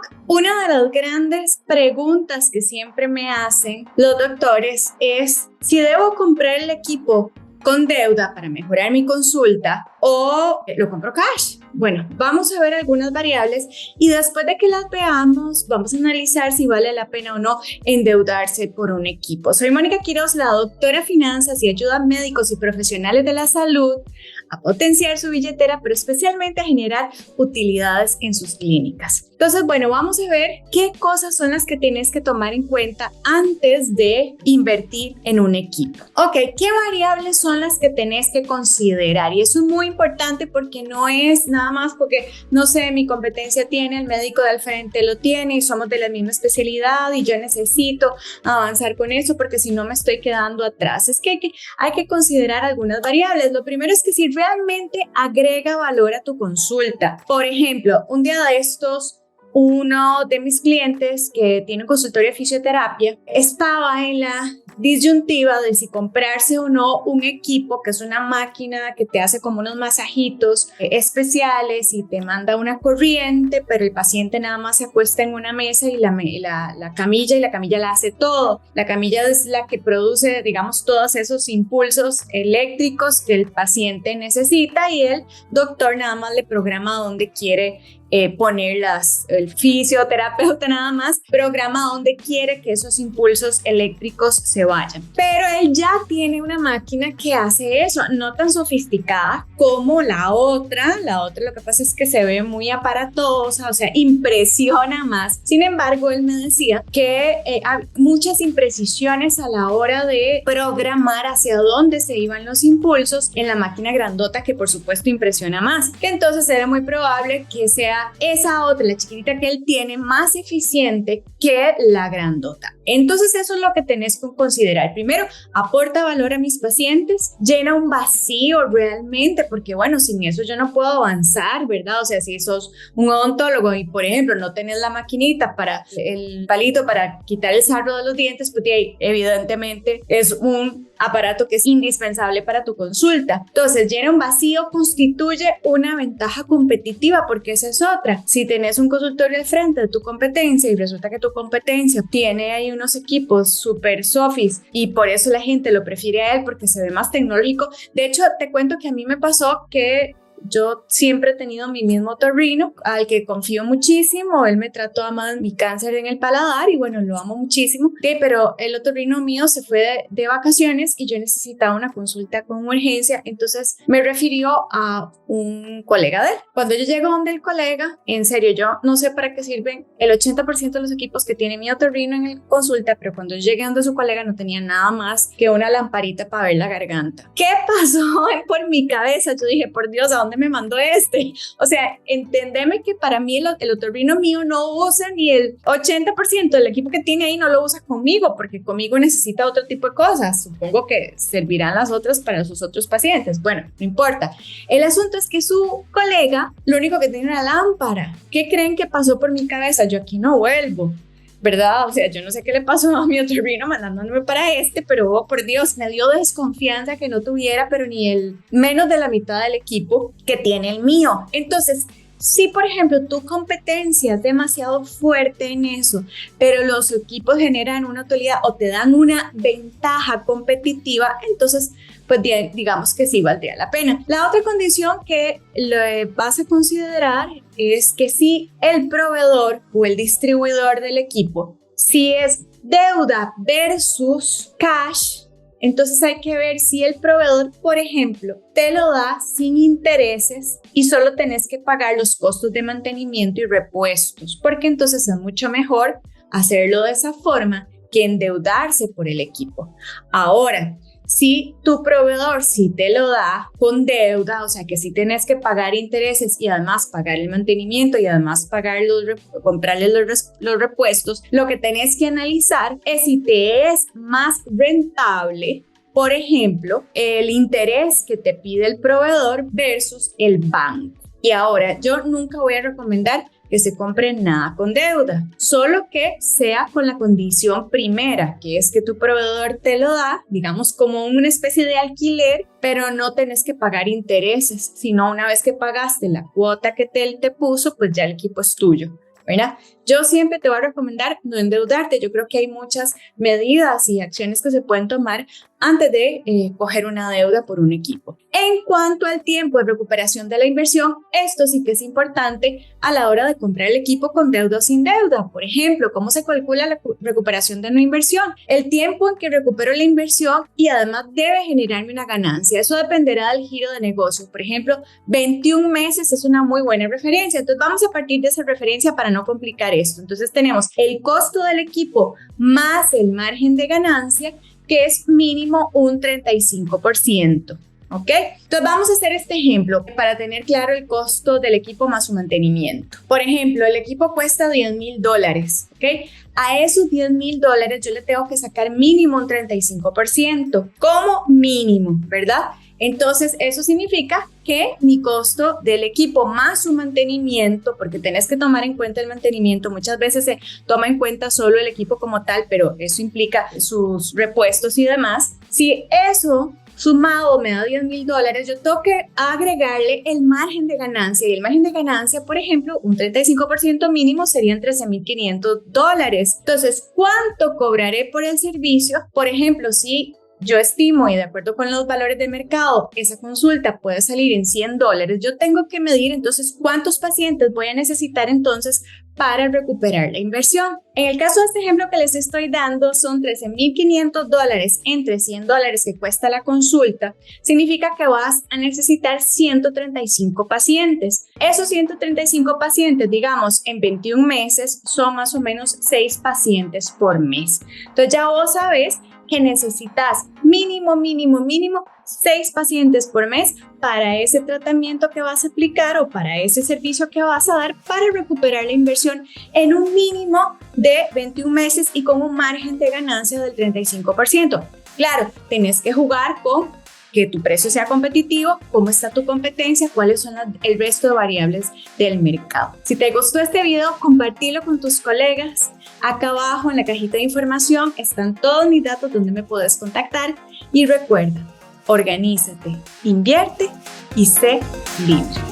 Doc, una de las grandes preguntas que siempre me hacen los doctores es si debo comprar el equipo con deuda para mejorar mi consulta o lo compro cash. Bueno, vamos a ver algunas variables y después de que las veamos, vamos a analizar si vale la pena o no endeudarse por un equipo. Soy Mónica Quiroz, la doctora Finanzas, y ayuda a médicos y profesionales de la salud a potenciar su billetera, pero especialmente a generar utilidades en sus clínicas. Entonces, bueno, vamos a ver qué cosas son las que tienes que tomar en cuenta antes de invertir en un equipo. Ok, ¿qué variables son las que tenés que considerar? Y eso es muy importante porque no es nada más porque, no sé, mi competencia tiene, el médico de al frente lo tiene y somos de la misma especialidad y yo necesito avanzar con eso porque si no me estoy quedando atrás. Es que hay que considerar algunas variables. Lo primero es que si realmente agrega valor a tu consulta. Por ejemplo, un día de estos, uno de mis clientes que tiene un consultorio de fisioterapia estaba en la disyuntiva de si comprarse o no un equipo que es una máquina que te hace como unos masajitos especiales y te manda una corriente, pero el paciente nada más se acuesta en una mesa y la camilla la hace todo. La camilla es la que produce, digamos, todos esos impulsos eléctricos que el paciente necesita y el doctor nada más le programa dónde quiere ponerlas. El fisioterapeuta nada más programa donde quiere que esos impulsos eléctricos se vayan. Pero él ya tiene una máquina que hace eso, no tan sofisticada como la otra. La otra lo que pasa es que se ve muy aparatosa, o sea, impresiona más. Sin embargo, él me decía que hay muchas imprecisiones a la hora de programar hacia dónde se iban los impulsos en la máquina grandota, que por supuesto impresiona más. Que entonces era muy probable que sea esa otra, la chiquitita que él tiene, más eficiente que la grandota. Entonces eso es lo que tenés que considerar. Primero, aporta valor a mis pacientes, llena un vacío realmente, porque bueno, sin eso yo no puedo avanzar, ¿verdad? O sea, si sos un odontólogo y por ejemplo no tenés la maquinita para el palito para quitar el sarro de los dientes, pues evidentemente es un aparato que es indispensable para tu consulta. Entonces, llena un vacío, constituye una ventaja competitiva, porque esa es otra. Si tenés un consultorio al frente de tu competencia y resulta que tu competencia tiene ahí unos equipos super sofis y por eso la gente lo prefiere a él porque se ve más tecnológico. De hecho, te cuento que a mí me pasó que yo siempre he tenido mi mismo otorrino al que confío muchísimo. Él me trató a más mi cáncer en el paladar y bueno, lo amo muchísimo. Sí, pero el otorrino mío se fue de vacaciones y yo necesitaba una consulta con urgencia, entonces me refirió a un colega de él. Cuando yo llego donde el colega, en serio, yo no sé para qué sirven el 80% de los equipos que tiene mi otorrino en el consulta, pero cuando yo llegué donde su colega no tenía nada más que una lamparita para ver la garganta. ¿Qué pasó por mi cabeza? Yo dije, por Dios, ¿a dónde me mandó este? O sea, entendeme que para mí el otorrino mío no usa ni el 80% del equipo que tiene ahí, no lo usa conmigo, porque conmigo necesita otro tipo de cosas. Supongo que servirán las otras para sus otros pacientes. Bueno, no importa. El asunto es que su colega lo único que tiene una lámpara. ¿Qué creen que pasó por mi cabeza? Yo aquí no vuelvo, ¿verdad? O sea, yo no sé qué le pasó a mi otorrino mandándome para pero oh, por Dios, me dio desconfianza que no tuviera, pero ni el menos de la mitad del equipo que tiene el mío. Entonces, si por ejemplo tu competencia es demasiado fuerte en eso, pero los equipos generan una utilidad o te dan una ventaja competitiva, entonces pues digamos que sí valdría la pena. La otra condición que vas a considerar es que si el proveedor o el distribuidor del equipo, si es deuda versus cash, entonces hay que ver si el proveedor, por ejemplo, te lo da sin intereses y solo tenés que pagar los costos de mantenimiento y repuestos, porque entonces es mucho mejor hacerlo de esa forma que endeudarse por el equipo. Ahora, si tu proveedor sí te lo da con deuda, o sea que sí tenés que pagar intereses y además pagar el mantenimiento y además pagar comprarle los repuestos, lo que tenés que analizar es si te es más rentable, por ejemplo, el interés que te pide el proveedor versus el banco. Y ahora, yo nunca voy a recomendar que se compre nada con deuda, solo que sea con la condición primera, que es que tu proveedor te lo da, digamos como una especie de alquiler, pero no tenés que pagar intereses, sino una vez que pagaste la cuota que él te puso, pues ya el equipo es tuyo. ¿verdad? Yo siempre te voy a recomendar no endeudarte. Yo creo que hay muchas medidas y acciones que se pueden tomar antes de coger una deuda por un equipo. En cuanto al tiempo de recuperación de la inversión, esto sí que es importante a la hora de comprar el equipo con deuda o sin deuda. Por ejemplo, ¿cómo se calcula la recuperación de una inversión? El tiempo en que recupero la inversión y además debe generarme una ganancia. Eso dependerá del giro de negocio. Por ejemplo, 21 meses es una muy buena referencia. Entonces vamos a partir de esa referencia para no complicar esto. Entonces tenemos el costo del equipo más el margen de ganancia, que es mínimo un 35%. ¿Ok? Entonces vamos a hacer este ejemplo para tener claro el costo del equipo más su mantenimiento. Por ejemplo, el equipo cuesta $10,000, ¿ok? A esos $10,000 yo le tengo que sacar mínimo un 35%, como mínimo, ¿verdad? Entonces eso significa que mi costo del equipo más su mantenimiento, porque tenés que tomar en cuenta el mantenimiento, muchas veces se toma en cuenta solo el equipo como tal, pero eso implica sus repuestos y demás. Si eso sumado me da $10,000, yo tengo que agregarle el margen de ganancia, y el margen de ganancia, por ejemplo, un 35% mínimo serían $13,500. Entonces, ¿cuánto cobraré por el servicio? Por ejemplo, si yo estimo, y de acuerdo con los valores de mercado, esa consulta puede salir en $100, yo tengo que medir entonces cuántos pacientes voy a necesitar entonces para recuperar la inversión. En el caso de este ejemplo que les estoy dando, son $13,500 entre $100 que cuesta la consulta. Significa que vas a necesitar 135 pacientes. Esos 135 pacientes, digamos, en 21 meses, son más o menos 6 pacientes por mes. Entonces ya vos sabés que necesitas mínimo 6 pacientes por mes para ese tratamiento que vas a aplicar o para ese servicio que vas a dar para recuperar la inversión en un mínimo de 21 meses y con un margen de ganancia del 35%. Claro, tenés que jugar con que tu precio sea competitivo, cómo está tu competencia, cuáles son el resto de variables del mercado. Si te gustó este video, compartilo con tus colegas. Acá abajo en la cajita de información están todos mis datos donde me puedes contactar. Y recuerda, organízate, invierte y sé libre.